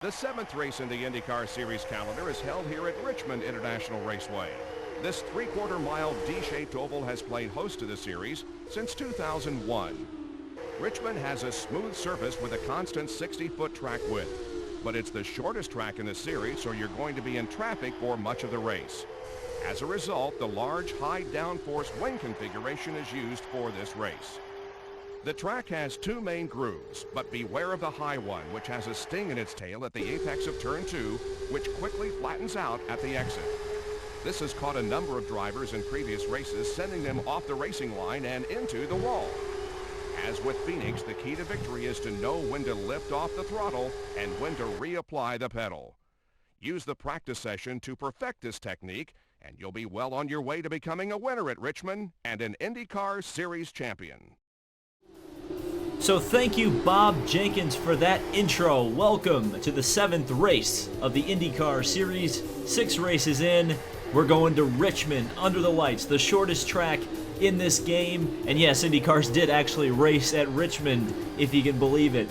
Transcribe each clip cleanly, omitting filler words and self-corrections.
The seventh race in the IndyCar Series calendar is held here at Richmond International Raceway. This three-quarter-mile D-shaped oval has played host to the series since 2001. Richmond has a smooth surface with a constant 60-foot track width, but it's the shortest track in the series, so you're going to be in traffic for much of the race. As a result, the large, high downforce wing configuration is used for this race. The track has two main grooves, but beware of the high one, which has a sting in its tail at the apex of turn 2, which quickly flattens out at the exit. This has caught a number of drivers in previous races, sending them off the racing line and into the wall. As with Phoenix, the key to victory is to know when to lift off the throttle and when to reapply the pedal. Use the practice session to perfect this technique, and you'll be well on your way to becoming a winner at Richmond and an IndyCar Series champion. So thank you, Bob Jenkins, for that intro. Welcome to the seventh race of the IndyCar Series. 6 races in, we're going to Richmond under the lights, the shortest track in this game. And yes, IndyCars did actually race at Richmond, if you can believe it.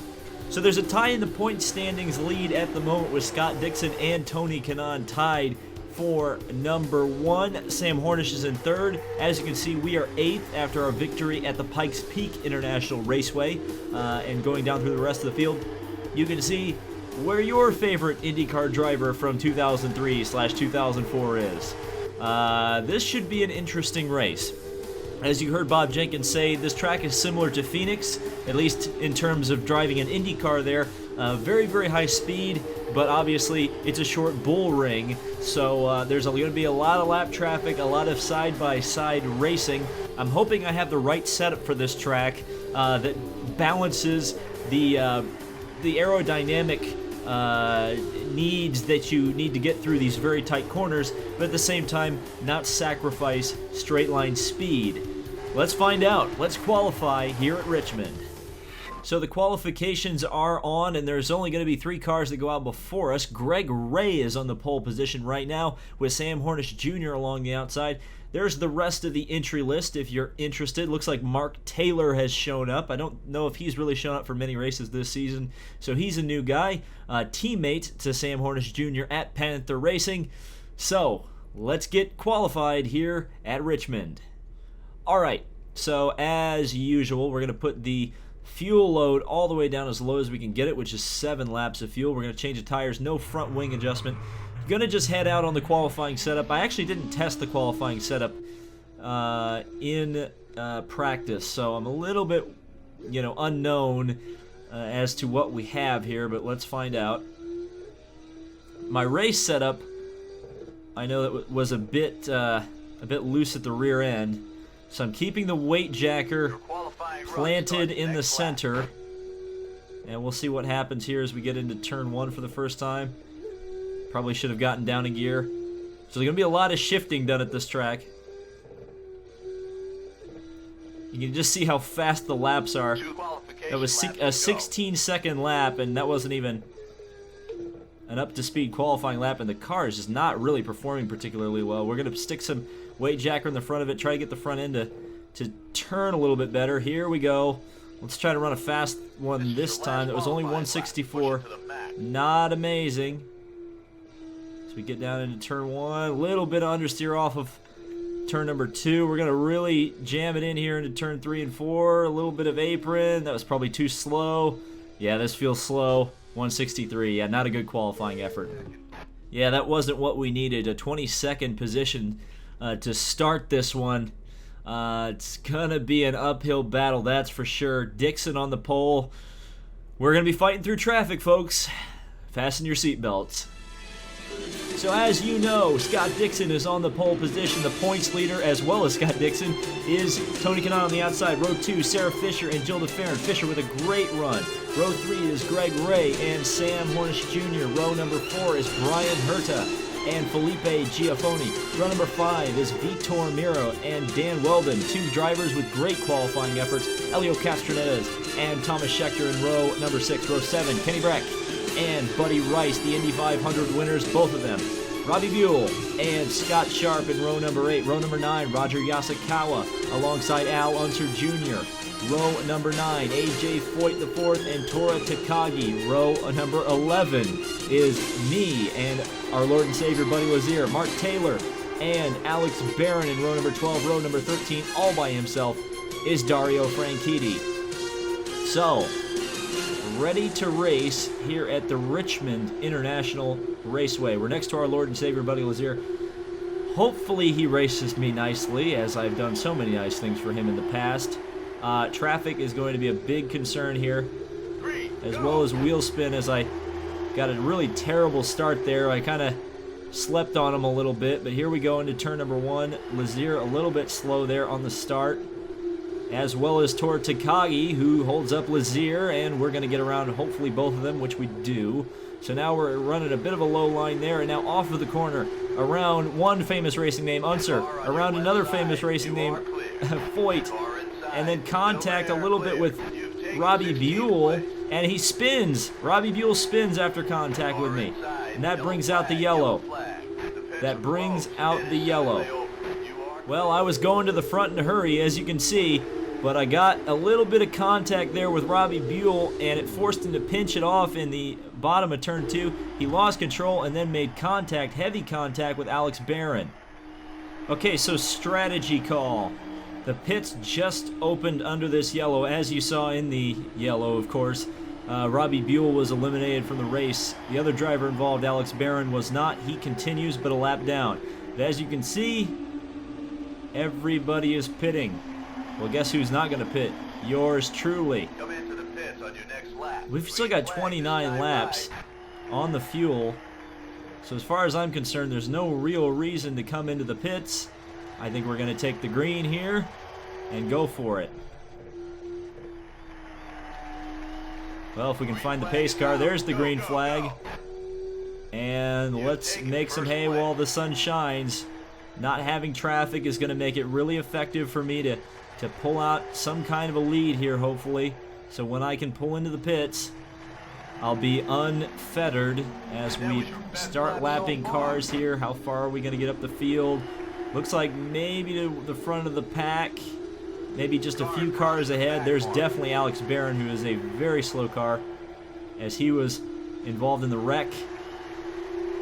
So there's a tie in the point standings lead at the moment with Scott Dixon and Tony Kanaan tied for number 1. Sam Hornish is in 3rd. As you can see, we are 8th after our victory at the Pikes Peak International Raceway. And going down through the rest of the field, you can see where your favorite IndyCar driver from 2003/2004 is. This should be an interesting race. As you heard Bob Jenkins say, this track is similar to Phoenix, at least in terms of driving an IndyCar there. Very, very high speed, but obviously it's a short bull ring, so there's going to be a lot of lap traffic, a lot of side-by-side racing. I'm hoping I have the right setup for this track that balances the aerodynamic needs that you need to get through these very tight corners, but at the same time not sacrifice straight line speed. Let's find out. Let's qualify here at Richmond. So the qualifications are on, and there's only going to be 3 cars that go out before us. Greg Ray is on the pole position right now with Sam Hornish Jr. along the outside. There's the rest of the entry list if you're interested. Looks like Mark Taylor has shown up. I don't know if he's really shown up for many races this season, so he's a new guy. Teammate to Sam Hornish Jr. at Panther Racing. So let's get qualified here at Richmond. All right, so as usual, we're going to put the fuel load all the way down as low as we can get it, which is 7 laps of fuel. We're going to change the tires, no front wing adjustment. Going to just head out on the qualifying setup. I actually didn't test the qualifying setup in practice, so I'm a little bit, unknown as to what we have here, but let's find out. My race setup, I know that was a bit loose at the rear end, so I'm keeping the weight jacker planted in the center, and we'll see what happens here as we get into turn 1 for the first time. Probably should have gotten down a gear. So there's going to be a lot of shifting done at this track. You can just see how fast the laps are. That was a 16-second lap, and that wasn't even an up-to-speed qualifying lap, and the car is just not really performing particularly well. We're going to stick some weight jacker in the front of it, try to get the front end to turn a little bit better. Here we go. Let's try to run a fast one this time. That was only 164. Not amazing. So we get down into turn 1. A little bit of understeer off of turn number 2. We're going to really jam it in here into turn 3 and 4. A little bit of apron. That was probably too slow. Yeah, this feels slow. 163. Yeah, not a good qualifying effort. Yeah, that wasn't what we needed. A 22nd position to start this one. It's going to be an uphill battle, that's for sure. Dixon on the pole. We're going to be fighting through traffic, folks. Fasten your seatbelts. So as you know, Scott Dixon is on the pole position. The points leader, as well as Scott Dixon, is Tony Kanaan on the outside. Row 2, Sarah Fisher and Jill DeFerrin. Fisher with a great run. Row 3 is Greg Ray and Sam Hornish Jr. Row number 4 is Brian Herta and Felipe Giafoni. Row number 5 is Vitor Miro and Dan Weldon. 2 drivers with great qualifying efforts. Elio Castroneves and Thomas Schechter in row number 6. Row 7, Kenny Breck and Buddy Rice, the Indy 500 winners, both of them. Robbie Buell and Scott Sharp in row number 8. Row number 9, Roger Yasukawa alongside Al Unser Jr. Row number 9, AJ Foyt the fourth, and Tora Takagi. Row number 11 is me and our Lord and Savior Buddy Lazier. Mark Taylor and Alex Barron in row number 12. Row number 13, all by himself, is Dario Franchitti. So, ready to race here at the Richmond International Raceway. We're next to our Lord and Savior Buddy Lazier. Hopefully he races me nicely, as I've done so many nice things for him in the past. Traffic is going to be a big concern here, as well as wheel spin, as I got a really terrible start there. I kind of slept on him a little bit, but here we go into turn number 1. Lazier a little bit slow there on the start, as well as Tora Takagi, who holds up Lazier, and we're going to get around hopefully both of them, which we do. So now we're running a bit of a low line there, and now off of the corner, around one famous racing name, Unser, around another famous racing name, Foyt, and then contact a little bit with Robbie Buell, and he spins. Robbie Buell spins after contact with me, and that brings out the yellow. That brings out the yellow. Well, I was going to the front in a hurry, as you can see, but I got a little bit of contact there with Robbie Buell, and it forced him to pinch it off in the bottom of turn 2. He lost control and then made contact, heavy contact, with Alex Barron. Okay, so strategy call. The pits just opened under this yellow, as you saw in the yellow, of course. Robbie Buell was eliminated from the race. The other driver involved, Alex Barron, was not. He continues, but a lap down. But as you can see, everybody is pitting. Well, guess who's not going to pit? Yours truly. Come into the pits on your next lap. We've still got 29 laps on the fuel. So as far as I'm concerned, there's no real reason to come into the pits. I think we're going to take the green here and go for it. Well, if we can find the pace car, there's the green flag. And let's make some hay while the sun shines. Not having traffic is going to make it really effective for me to pull out some kind of a lead here, hopefully. So when I can pull into the pits, I'll be unfettered as we start lapping cars here. How far are we going to get up the field? Looks like maybe to the front of the pack, maybe just a few cars ahead. There's definitely Alex Barron, who is a very slow car, as he was involved in the wreck,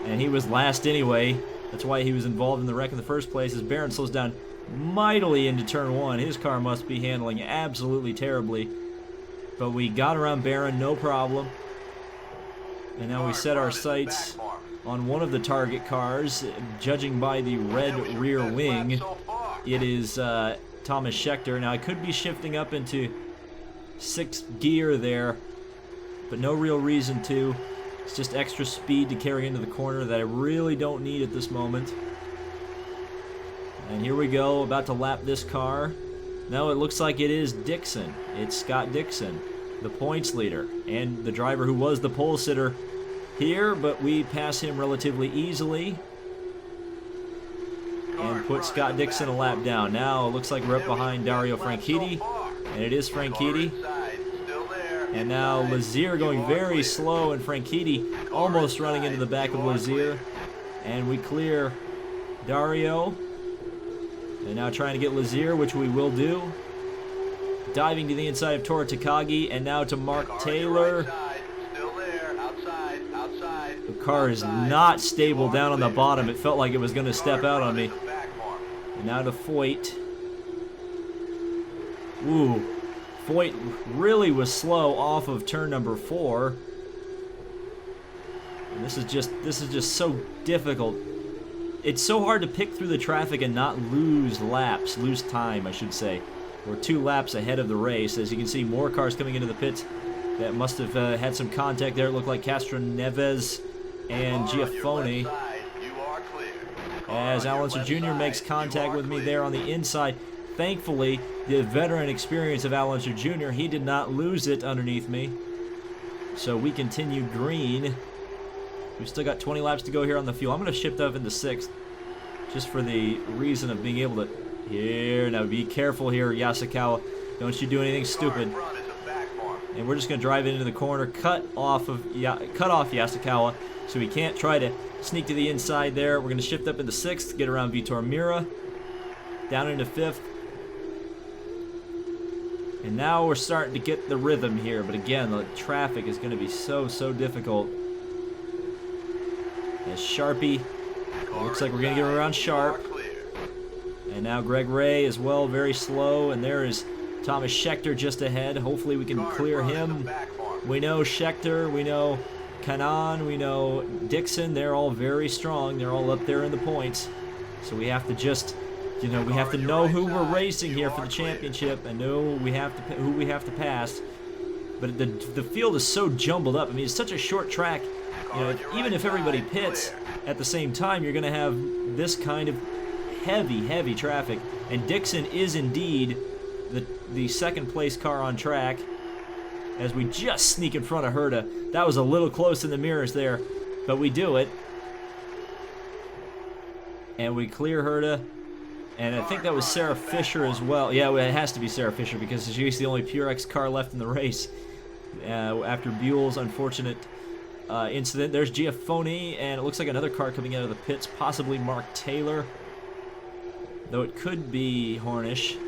and he was last anyway. That's why he was involved in the wreck in the first place. As Barron slows down mightily into turn 1, his car must be handling absolutely terribly. But we got around Barron, no problem. And now we set our sights on one of the target cars. Judging by the red rear wing, it is Thomas Schechter. Now I could be shifting up into 6th gear there, but no real reason to. It's just extra speed to carry into the corner that I really don't need at this moment. And here we go, about to lap this car. No, it looks like it is Dixon. It's Scott Dixon, the points leader, and the driver who was the pole sitter here, but we pass him relatively easily and put Scott Dixon a lap down. Now it looks like we're up behind Dario Franchitti, and it is Franchitti. And now Lazier going very slow, and Franchitti almost running into the back of Lazier. And we clear Dario. And now trying to get Lazier, which we will do. Diving to the inside of Tora Takagi, and now to Mark Taylor. The car is not stable down on the bottom. It felt like it was going to step out on me. And now to Foyt. Ooh. Foyt really was slow off of turn number 4. And this is just so difficult. It's so hard to pick through the traffic and not lose laps, lose time, I should say. We're 2 laps ahead of the race. As you can see, more cars coming into the pits that must have had some contact there. It looked like Castro Neves and Giaffone. As Alonso Jr. makes contact with me there on the inside. Thankfully, the veteran experience of Alonso Jr., he did not lose it underneath me. So we continue green. We've still got 20 laps to go here on the fuel. I'm going to shift up into 6th just for the reason of being able to... Here, now be careful here, Yasukawa. Don't you do anything stupid. And we're just going to drive into the corner, cut off Yasukawa, so we can't try to sneak to the inside there. We're going to shift up into 6th, get around Vitor Mira, down into 5th. And now we're starting to get the rhythm here, but again, the traffic is going to be so difficult. As Sharpie, looks like we're going to get around Sharp. And now Greg Ray as well, very slow, and there is Thomas Schechter just ahead. Hopefully we can clear him. We know Schechter, we know Kanan, we know Dixon. They're all very strong. They're all up there in the points. So we have to just, we have to know who we're racing here for the championship and know who we have to pass. But the field is so jumbled up. I mean, it's such a short track. Even if everybody pits at the same time, you're going to have this kind of heavy traffic. And Dixon is indeed the second place car on track as we just sneak in front of Herta. That was a little close in the mirrors there, but we do it. And we clear Herta. And I think that was Sarah Fisher as well. Yeah, it has to be Sarah Fisher because she's the only Purex car left in the race after Buell's unfortunate incident. There's Giafoni, and it looks like another car coming out of the pits, possibly Mark Taylor. Though it could be Hornish.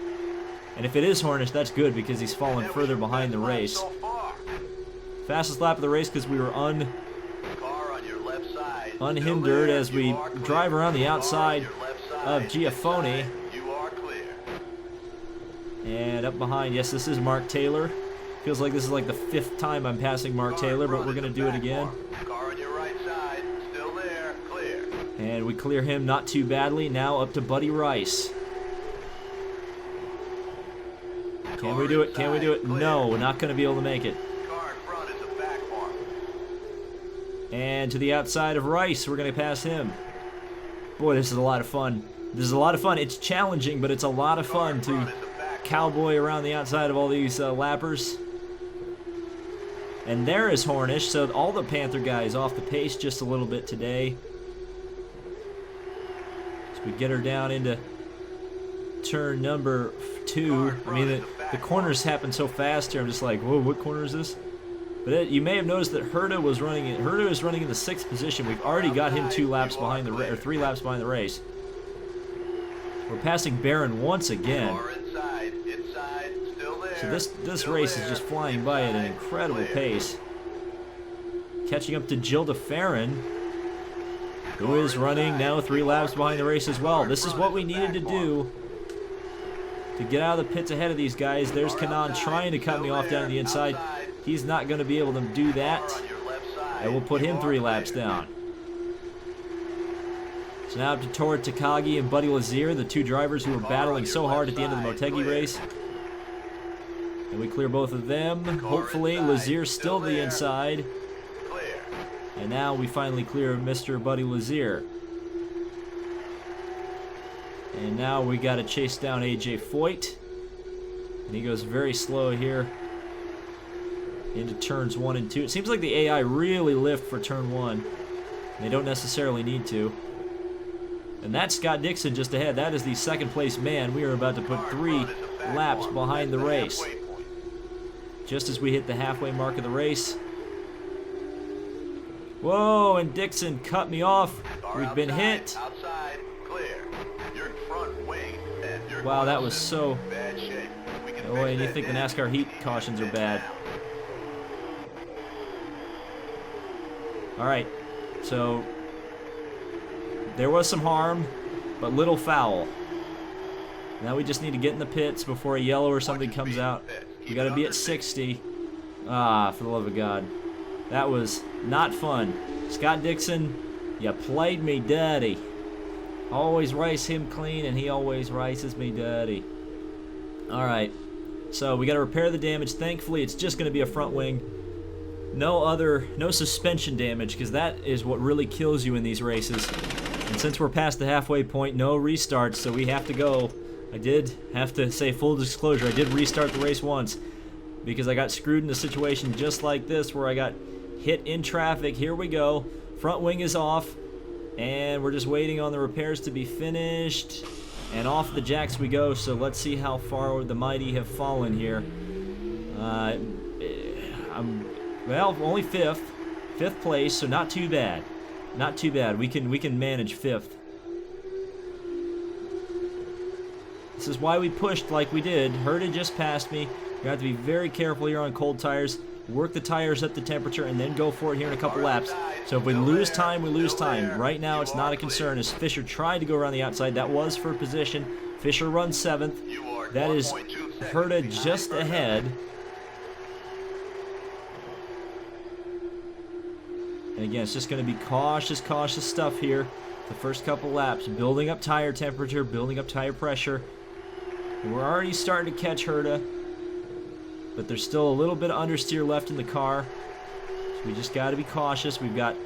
And if it is Hornish, that's good because he's fallen further behind the race. Fastest lap of the race because we were unhindered as we drive around the outside of Giafoni. And up behind, yes, this is Mark Taylor. Feels like this is like the 5th time I'm passing Mark Taylor, but we're going to do it again. And we clear him not too badly. Now up to Buddy Rice. Can we do it? Can we do it? No, we're not going to be able to make it. And to the outside of Rice, we're going to pass him. Boy, this is a lot of fun. This is a lot of fun. It's challenging, but it's a lot of fun to cowboy around the outside of all these lappers. And there is Hornish, so all the Panther guys off the pace just a little bit today. So we get her down into turn number 2. I mean, the corners happen so fast here. I'm just like, whoa, what corner is this? But you may have noticed that Herta was running. Herta is running in the 6th position. We've already got him 3 laps behind the race. We're passing Barron once again. So this race is just flying by at an incredible pace. Catching up to Gilda Farron, who is running now 3 laps behind the race as well. This is what we needed to do to get out of the pits ahead of these guys. There's Kanan trying to cut me off down the inside. He's not going to be able to do that. And we'll put him 3 laps down. So now up to Tora Takagi and Buddy Lazier, the 2 drivers who were battling so hard at the end of the Motegi race. And we clear both of them. Hopefully, Lazier's still the inside. And now we finally clear Mr. Buddy Lazier. And now we got to chase down AJ Foyt. And he goes very slow here into turns 1 and 2. It seems like the AI really lift for turn 1. They don't necessarily need to. And that's Scott Dixon just ahead. That is the 2nd place man. We are about to put 3 laps behind the race. Just as we hit the halfway mark of the race. Whoa, and Dixon cut me off. We've been hit. Wow, that was so... Oh, and you think the NASCAR heat cautions are bad. Alright, so there was some harm, but little foul. Now we just need to get in the pits before a yellow or something comes out. We got to be at 60. Ah, for the love of God. That was not fun. Scott Dixon, you played me dirty. Always rice him clean, and he always rices me dirty. Alright, so we got to repair the damage. Thankfully, it's just going to be a front wing. No suspension damage, because that is what really kills you in these races. And since we're past the halfway point, no restarts, so we have to go. I did have to say full disclosure, I did restart the race once because I got screwed in a situation just like this where I got hit in traffic. Here we go. Front wing is off, and we're just waiting on the repairs to be finished. And off the jacks we go, so let's see how far the mighty have fallen here. Well, only 5th. 5th place, so not too bad. Not too bad. We can manage 5th. This is why we pushed like we did. Herta just passed me. You have to be very careful here on cold tires. Work the tires up to temperature and then go for it here in a couple laps. So if we lose time, we lose time. Right now, it's not a concern as Fisher tried to go around the outside. That was for position. Fisher runs 7th. That is Herta just ahead. And again, it's just going to be cautious stuff here. The first couple laps, building up tire temperature, building up tire pressure. And we're already starting to catch Herta, but there's still a little bit of understeer left in the car. So we just got to be cautious. We've got,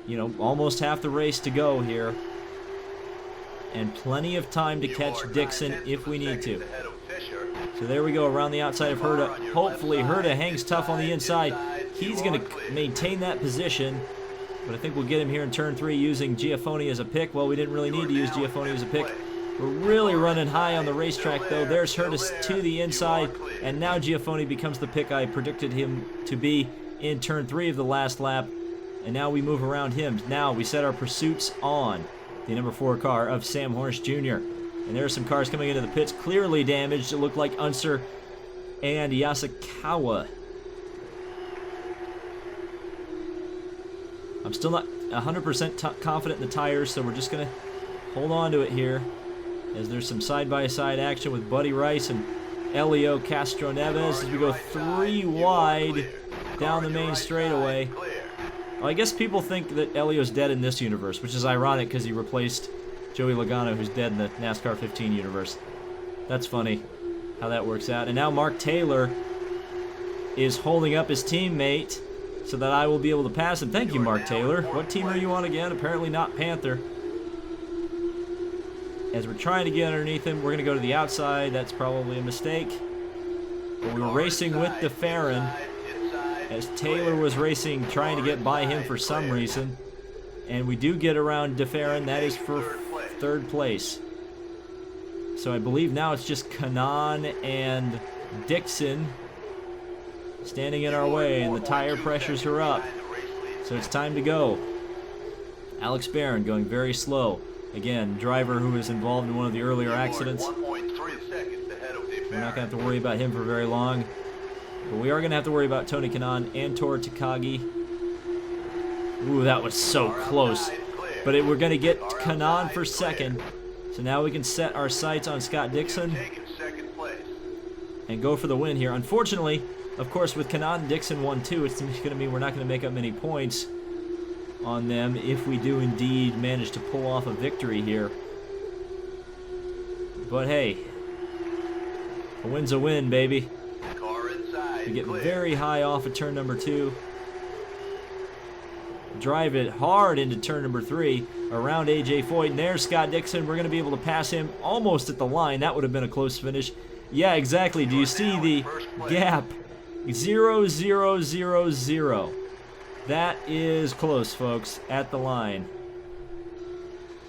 you know, almost half the race to go here. And plenty of time to catch Dixon if we need to. So there we go, around the outside of Herta. Hopefully Herta hangs tough on the inside. He's going to maintain that position. But I think we'll get him here in turn 3 using Giafoni as a pick. Well, we didn't really need to use Giafoni as a pick. We're really running high on the racetrack, though. There's Herta to the inside, and now Giafoni becomes the pick I predicted him to be in turn 3 of the last lap. And now we move around him. Now we set our pursuits on the number 4 car of Sam Hornish Jr. And there are some cars coming into the pits clearly damaged. It looked like Unser and Yasukawa. I'm still not 100% confident in the tires, so we're just going to hold on to it here as there's some side-by-side action with Buddy Rice and Elio Castroneves as we go 3 wide down the main straightaway. Well, I guess people think that Elio's dead in this universe, which is ironic because he replaced Joey Logano, who's dead in the NASCAR 15 universe. That's funny how that works out. And now Mark Taylor is holding up his teammate so that I will be able to pass him. Thank you, Mark Taylor. What team are you on again? Apparently not Panther. As we're trying to get underneath him, we're going to go to the outside. That's probably a mistake. But we were racing with DeFerrin as Taylor was racing, trying to get by him for some reason. And we do get around DeFerrin. That is for 3rd place. So I believe now it's just Kanaan and Dixon standing in our way, and the tire pressures are up. So it's time to go. Alex Barron going very slow. Again, driver who was involved in one of the earlier accidents. We're not going to have to worry about him for very long. But we are going to have to worry about Tony Kanaan and Tora Takagi. Ooh, that was so close. But we're going to get Kanaan for 2nd. So now we can set our sights on Scott Dixon and go for the win here. Unfortunately, of course, with Kanaan and Dixon 1-2, it's going to mean we're not going to make up many points on them if we do indeed manage to pull off a victory here. But hey, a win's a win, baby. We get very high off of turn number 2. Drive it hard into turn number 3 around AJ Foyt. And there's Scott Dixon. We're going to be able to pass him almost at the line. That would have been a close finish. Yeah, exactly. Do you see the gap? 0, 0, 0, 0. That is close, folks, at the line.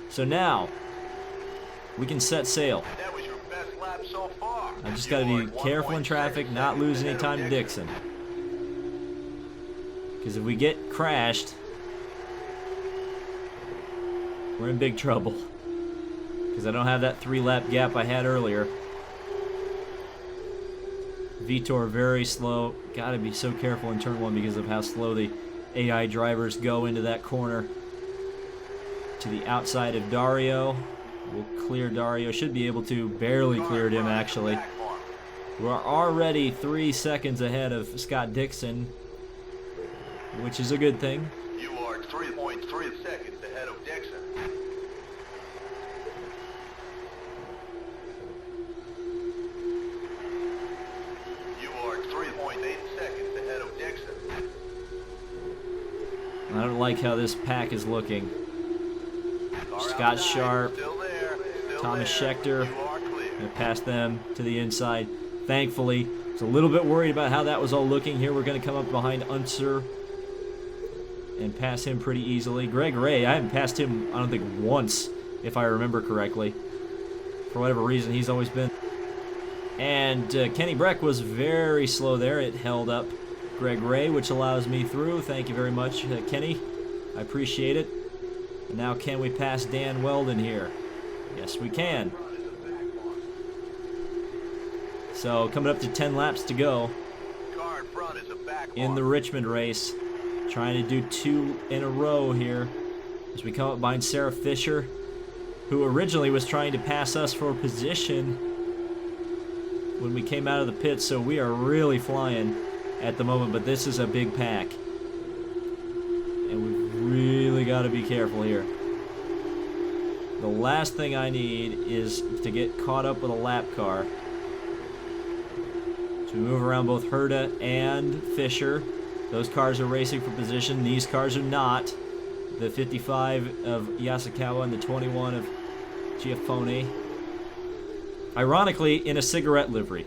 So now we can set sail. I just got to be careful in traffic, not lose any time to Dixon. Because if we get crashed, we're in big trouble. Because I don't have that 3-lap gap I had earlier. Vitor very slow. Got to be so careful in turn 1 because of how slow the AI drivers go into that corner. To the outside of Dario. We'll clear Dario. Should be able to. Barely cleared him, actually. We're already 3 seconds ahead of Scott Dixon, which is a good thing. You are 3.3 seconds ahead of Dixon. You are 3.8 seconds ahead of Dixon. I don't like how this pack is looking. Scott Sharp, Thomas Schechter, gonna pass them to the inside. Thankfully, I was a little bit worried about how that was all looking. Here we're going to come up behind Unser and pass him pretty easily. Greg Ray, I haven't passed him, I don't think, once, if I remember correctly. For whatever reason, he's always been. And Kenny Breck was very slow there. It held up Greg Ray, which allows me through. Thank you very much, Kenny. I appreciate it. And now can we pass Dan Weldon here? Yes, we can. So coming up to 10 laps to go Car in front is a back in the mark. Richmond race. Trying to do 2 in a row here as we come up behind Sarah Fisher, who originally was trying to pass us for position when we came out of the pits. So we are really flying at the moment, but this is a big pack. And we've really got to be careful here. The last thing I need is to get caught up with a lap car. So we move around both Herta and Fisher. Those cars are racing for position. These cars are not. The 55 of Yasukawa and the 21 of Giaffone. Ironically, in a cigarette livery.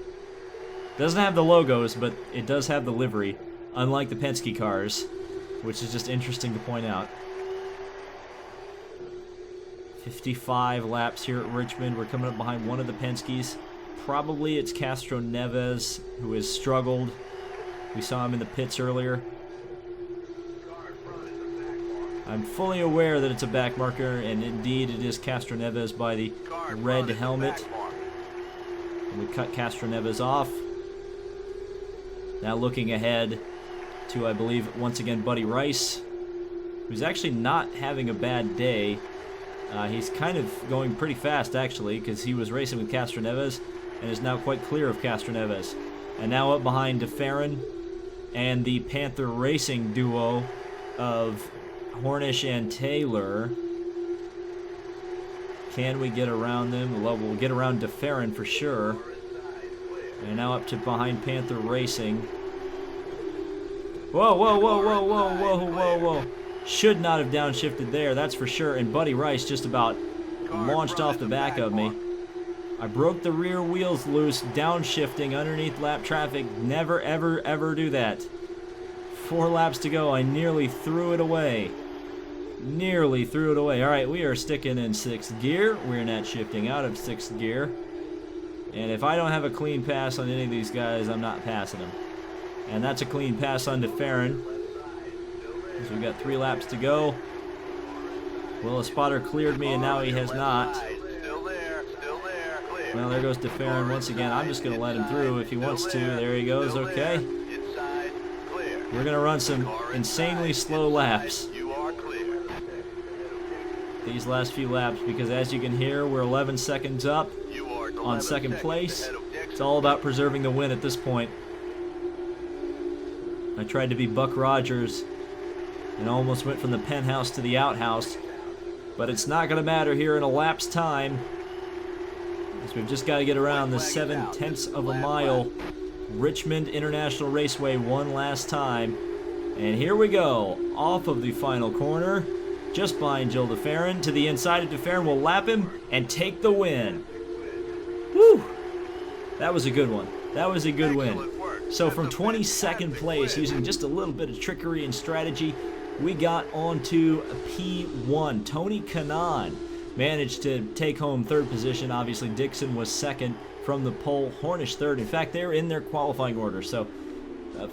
Doesn't have the logos, but it does have the livery, unlike the Penske cars, which is just interesting to point out. 55 laps here at Richmond. We're coming up behind one of the Penskes. Probably it's Castro Neves, who has struggled. We saw him in the pits earlier. I'm fully aware that it's a back marker, and indeed it is Castro Neves by the red helmet. And we cut Castro Neves off. Now looking ahead to, I believe, once again, Buddy Rice, who's actually not having a bad day. He's kind of going pretty fast, actually, because he was racing with Castro Neves and is now quite clear of Castro Neves. And now up behind DeFerrin and the Panther Racing duo of Hornish and Taylor. Can we get around them? Well, we'll get around DeFerrin for sure. And now up to behind Panther Racing. Whoa, whoa, whoa, whoa, whoa, whoa, whoa, whoa. Should not have downshifted there, that's for sure. And Buddy Rice just about launched off the back of me. I broke the rear wheels loose, downshifting underneath lap traffic. Never, ever, ever do that. 4 laps to go. I nearly threw it away. Nearly threw it away. All right, we are sticking in 6th gear. We're not shifting out of 6th gear. And if I don't have a clean pass on any of these guys, I'm not passing them. And that's a clean pass on DeFerrin. So we've got 3 laps to go. Well, a spotter cleared me, and now he has not. Still there, clear. Well, there goes DeFerrin once again. I'm just going to let him through if he wants to. There he goes, okay. Inside, clear. We're going to run some insanely slow laps You are clear. these last few laps, because as you can hear, we're 11 seconds up You are on 11 2nd seconds place. ahead of Dixon. It's all about preserving the win at this point. I tried to be Buck Rogers and almost went from the penthouse to the outhouse, but it's not going to matter here in a lap's time, because we've just got to get around the 7/10 of a mile Richmond International Raceway one last time. And here we go, off of the final corner, just behind Jill DeFerrin. To the inside of DeFerrin, we'll lap him and take the win. Woo! That was a good one. That was a good win. So from 22nd place, using just a little bit of trickery and strategy, we got onto P1. Tony Kanaan managed to take home 3rd position. Obviously, Dixon was 2nd from the pole. Hornish 3rd. In fact, they're in their qualifying order. So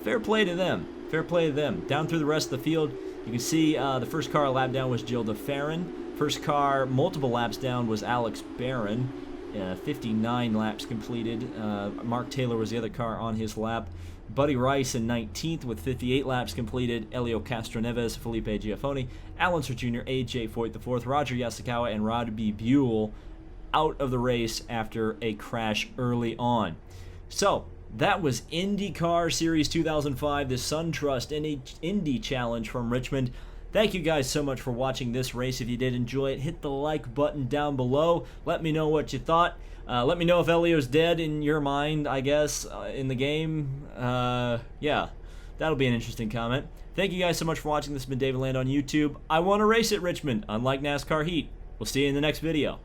fair play to them. Fair play to them. Down through the rest of the field, you can see the first car lap down was Jill DeFerrin. First car multiple laps down was Alex Barron. 59 laps completed. Mark Taylor was the other car on his lap. Buddy Rice in 19th with 58 laps completed. Elio Castroneves, Felipe Giaffone, Alan Sir Jr., A.J. Foyt IV, Roger Yasukawa, and Rodby Buell out of the race after a crash early on. So, that was IndyCar Series 2005, the SunTrust Indy Challenge from Richmond. Thank you guys so much for watching this race. If you did enjoy it, hit the like button down below. Let me know what you thought. Let me know if Elio's dead in your mind, I guess, in the game. Yeah, that'll be an interesting comment. Thank you guys so much for watching. This has been David Land on YouTube. I want to race at Richmond, unlike NASCAR Heat. We'll see you in the next video.